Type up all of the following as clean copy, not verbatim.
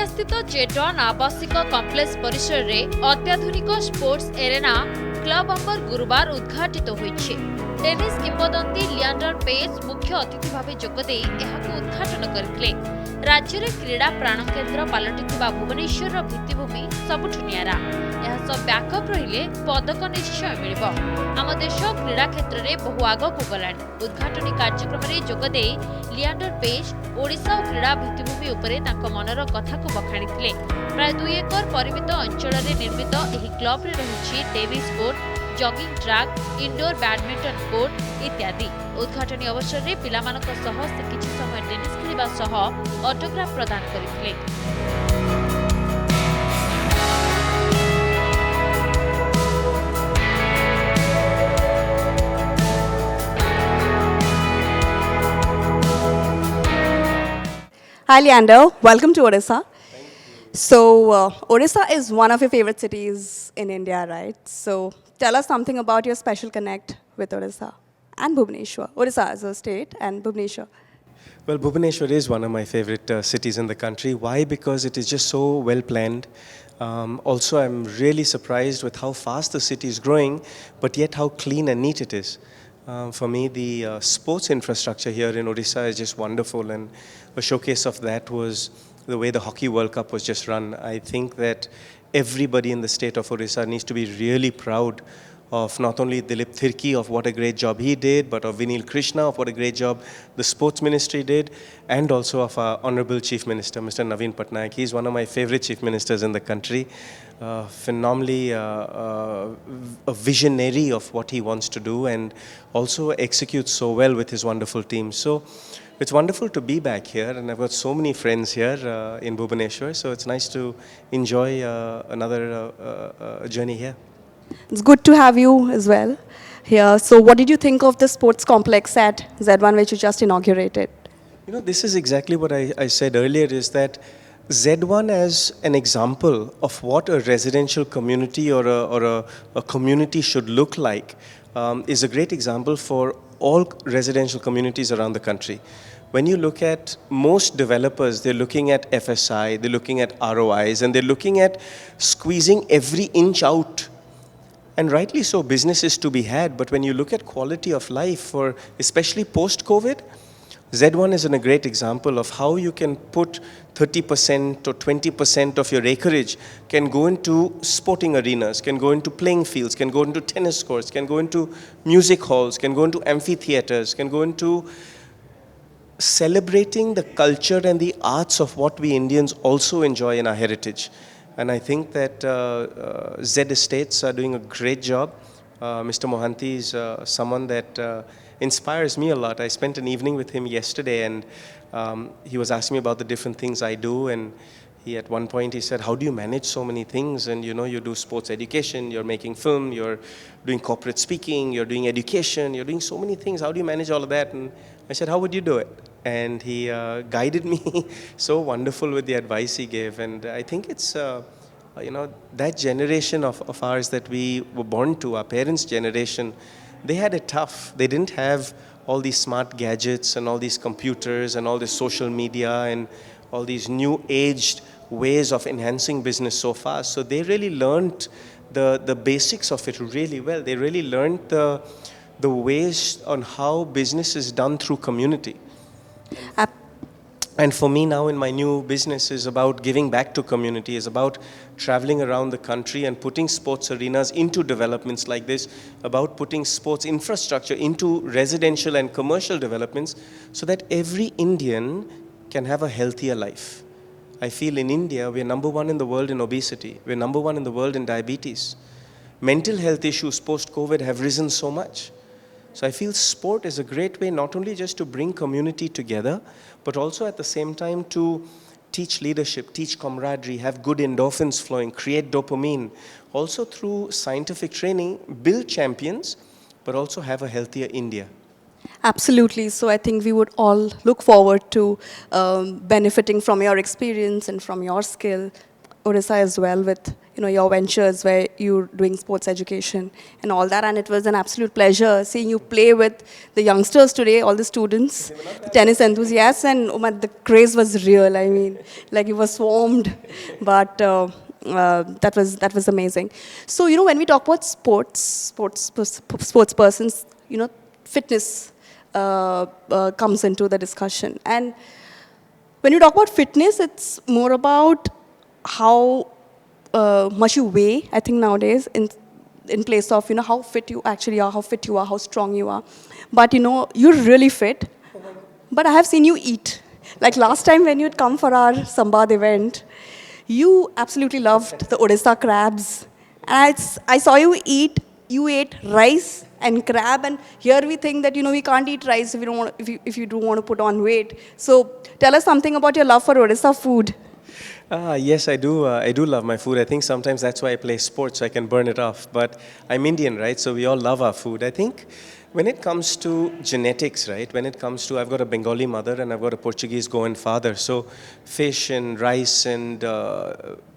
केवड़िया स्थित जेड1 आवासिक कम्प्लेक्स परिसर में अत्याधुनिक स्पोर्ट्स एरेना क्लब अंबर गुरुवार उद्घाटित होइछि। टेनिस किंवदंती लिएंडर पेस मुख्य अतिथि भाव जोगदे एहाकु उद्घाटन करथिले। राज्य में क्रीड़ा प्राणकेन्द्र पलटिथिबा भुवनेश्वर भित्तिभूमि सबुठु नियारा। यह बैकअप रहिले पदक निश्चय मिलिब। आम देश क्रीड़ा क्षेत्र में बहु आगकु गलानी। उद्घाटनी कार्यक्रम में जोगदे लिएंडर पेस ओडिशा और क्रीड़ा भित्तिभूमि उपरे तांको मनर कथाकु बखाणिथिले। प्राय 2 एकर परिमित अंचल में निर्मित एही क्लब रे रहिछि tennis court, jogging track, indoor badminton court इत्यादि। उद्घाटनी अवसर में पिलामानक सह से किछि समय टेनिस खेलिबा सह ऑटोग्राफ प्रदान करिथिले। Hi Leander, welcome to Odisha. So Odisha is one of your favorite cities in India, right? So tell us something about your special connect with Odisha and Bhubaneswar. Odisha as a state and Bhubaneswar. Well, Bhubaneswar is one of my favorite cities in the country. Why? Because it is just so well planned. Also, I'm really surprised with how fast the city is growing, but yet how clean and neat it is. For me, the sports infrastructure here in Odisha is just wonderful, and a showcase of that was the way the Hockey World Cup was just run. I think that everybody in the state of Odisha needs to be really proud of not only Dilip Thirki of what a great job he did, but of Vinil Krishna of what a great job the sports ministry did, and also of our Honorable Chief Minister, Mr. Naveen Patnaik. He's one of my favorite chief ministers in the country. Phenomenally a visionary of what he wants to do, and also executes so well with his wonderful team. So it's wonderful to be back here, and I've got so many friends here in Bhubaneswar, so it's nice to enjoy another journey here. It's good to have you as well here. So what did you think of the sports complex at Z1 which you just inaugurated? You know, this is exactly what I said earlier, is that Z1 as an example of what a residential community or a community should look like is a great example for all residential communities around the country. When you look at most developers, they're looking at FSI, they're looking at ROIs, and they're looking at squeezing every inch out. And rightly so, business is to be had, but when you look at quality of life, for especially post-COVID, Z1 is a great example of how you can put 30% or 20% of your acreage can go into sporting arenas, can go into playing fields, can go into tennis courts, can go into music halls, can go into amphitheaters, can go into celebrating the culture and the arts of what we Indians also enjoy in our heritage. And I think that Z Estates are doing a great job. Mr. Mohanty is someone that inspires me a lot. I spent an evening with him yesterday, and he was asking me about the different things I do, and at one point he said, how do you manage so many things? And you know, you do sports education, you're making film, you're doing corporate speaking, you're doing education, you're doing so many things. How do you manage all of that? And I said, how would you do it? And he guided me so wonderful with the advice he gave. And I think it's, that generation of ours that we were born to, our parents' generation, they had it tough. They didn't have all these smart gadgets and all these computers and all this social media and all these new aged ways of enhancing business so fast. So they really learned the basics of it really well. They really learned the ways on how business is done through community. And for me now in my new business is about giving back to community, is about traveling around the country and putting sports arenas into developments like this, about putting sports infrastructure into residential and commercial developments so that every Indian can have a healthier life. I feel in India, we're number one in the world in obesity. We're number one in the world in diabetes. Mental health issues post-COVID have risen so much. So I feel sport is a great way not only just to bring community together, but also at the same time to teach leadership, teach camaraderie, have good endorphins flowing, create dopamine. Also through scientific training, build champions, but also have a healthier India. Absolutely. So I think we would all look forward to benefiting from your experience and from your skill, Odisha as well, with your ventures where you're doing sports education and all that. And it was an absolute pleasure seeing you play with the youngsters today, all the students, the tennis enthusiasts, and the craze was real. I mean, like you were swarmed, but that was amazing. So when we talk about sports persons, fitness comes into the discussion. And when you talk about fitness, it's more about how much you weigh, I think nowadays, in place of, how fit you actually are, how fit you are, how strong you are. But, you're really fit. But I have seen you eat. Like last time when you'd come for our Sambad event, you absolutely loved the Odisha crabs. And I saw you eat. You ate rice and crab, and here we think that we can't eat rice if you do want to put on weight. So tell us something about your love for Odisha food. Yes, I do. I do love my food. I think sometimes that's why I play sports, so I can burn it off. But I'm Indian, right? So we all love our food. I think when it comes to genetics, right? When it comes to, I've got a Bengali mother and I've got a Portuguese Goan father. So fish and rice and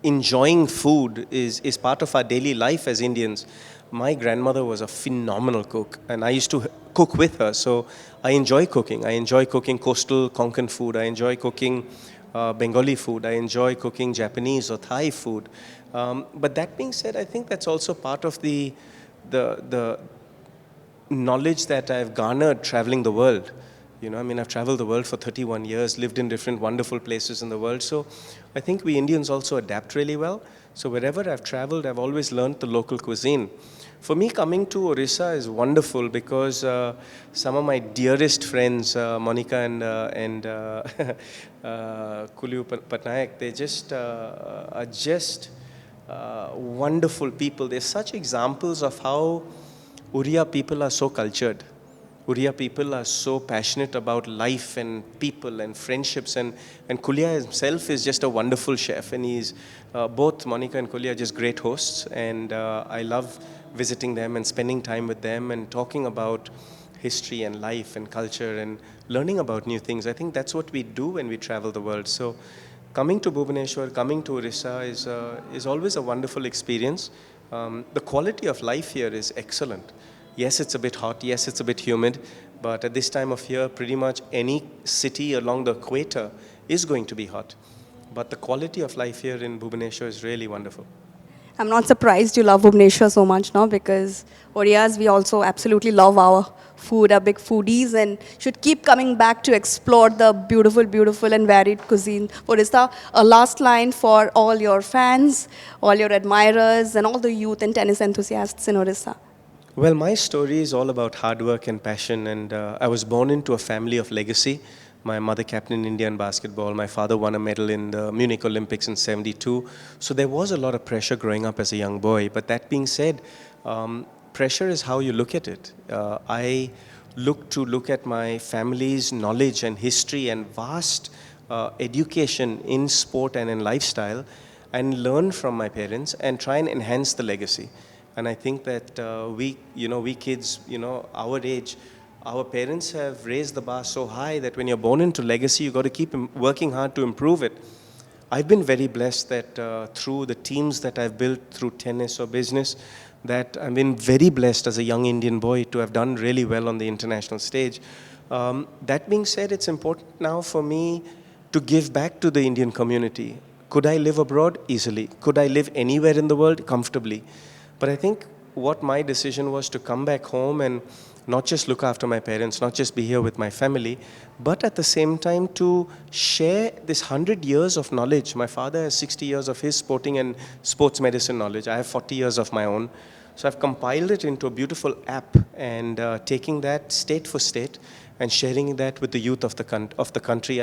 enjoying food is part of our daily life as Indians. My grandmother was a phenomenal cook, and I used to cook with her. So I enjoy cooking. I enjoy cooking coastal Konkan food. I enjoy cooking Bengali food. I enjoy cooking Japanese or Thai food. But that being said, I think that's also part of the knowledge that I've garnered traveling the world. I've traveled the world for 31 years, lived in different wonderful places in the world. So I think we Indians also adapt really well. So wherever I've traveled, I've always learned the local cuisine. For me, coming to Orissa is wonderful because some of my dearest friends, Monica and Kulyu Patnaik, they just are just wonderful people. They're such examples of how Oriya people are so cultured. Oriya people are so passionate about life and people and friendships, and Kulya himself is just a wonderful chef, and he's both Monica and Kulya are just great hosts, and I love visiting them and spending time with them and talking about history and life and culture and learning about new things. I think that's what we do when we travel the world. So coming to Bhubaneswar, coming to Orissa is always a wonderful experience. The quality of life here is excellent. Yes, it's a bit hot. Yes, it's a bit humid. But at this time of year, pretty much any city along the equator is going to be hot. But the quality of life here in Bhubaneswar is really wonderful. I'm not surprised you love Bhubaneswar so much now, because Oriyas, we also absolutely love our food, are big foodies, and should keep coming back to explore the beautiful, beautiful and varied cuisine. Orissa, a last line for all your fans, all your admirers, and all the youth and tennis enthusiasts in Orissa. Well, my story is all about hard work and passion, and I was born into a family of legacy. My mother captained India in basketball. My father won a medal in the Munich Olympics in '72. So there was a lot of pressure growing up as a young boy. But that being said, pressure is how you look at it. I look at my family's knowledge and history and vast education in sport and in lifestyle, and learn from my parents and try and enhance the legacy. And I think that we kids, our age, our parents have raised the bar so high that when you're born into legacy, you've got to keep working hard to improve it. I've been very blessed that through the teams that I've built through tennis or business, that I've been very blessed as a young Indian boy to have done really well on the international stage. That being said, it's important now for me to give back to the Indian community. Could I live abroad? Easily. Could I live anywhere in the world? Comfortably. But I think what my decision was to come back home and not just look after my parents, not just be here with my family, but at the same time to share this 100 years of knowledge. My father has 60 years of his sporting and sports medicine knowledge. I have 40 years of my own. So I've compiled it into a beautiful app, and taking that state for state and sharing that with the youth of the country.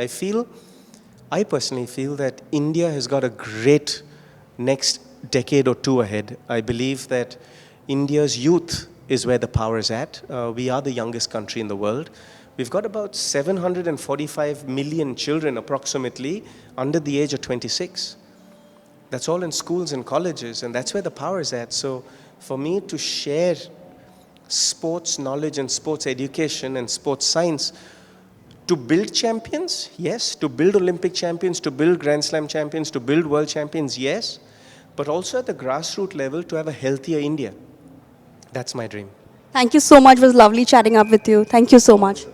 I personally feel that India has got a great next decade or two ahead. I believe that India's youth is where the power is at. We are the youngest country in the world. We've got about 745 million children approximately under the age of 26. That's all in schools and colleges, and that's where the power is at. So for me to share sports knowledge and sports education and sports science to build champions, yes. To build Olympic champions, to build Grand Slam champions, to build world champions, yes. but also at the grassroots level to have a healthier India. That's my dream. Thank you so much. It was lovely chatting up with you. Thank you so much.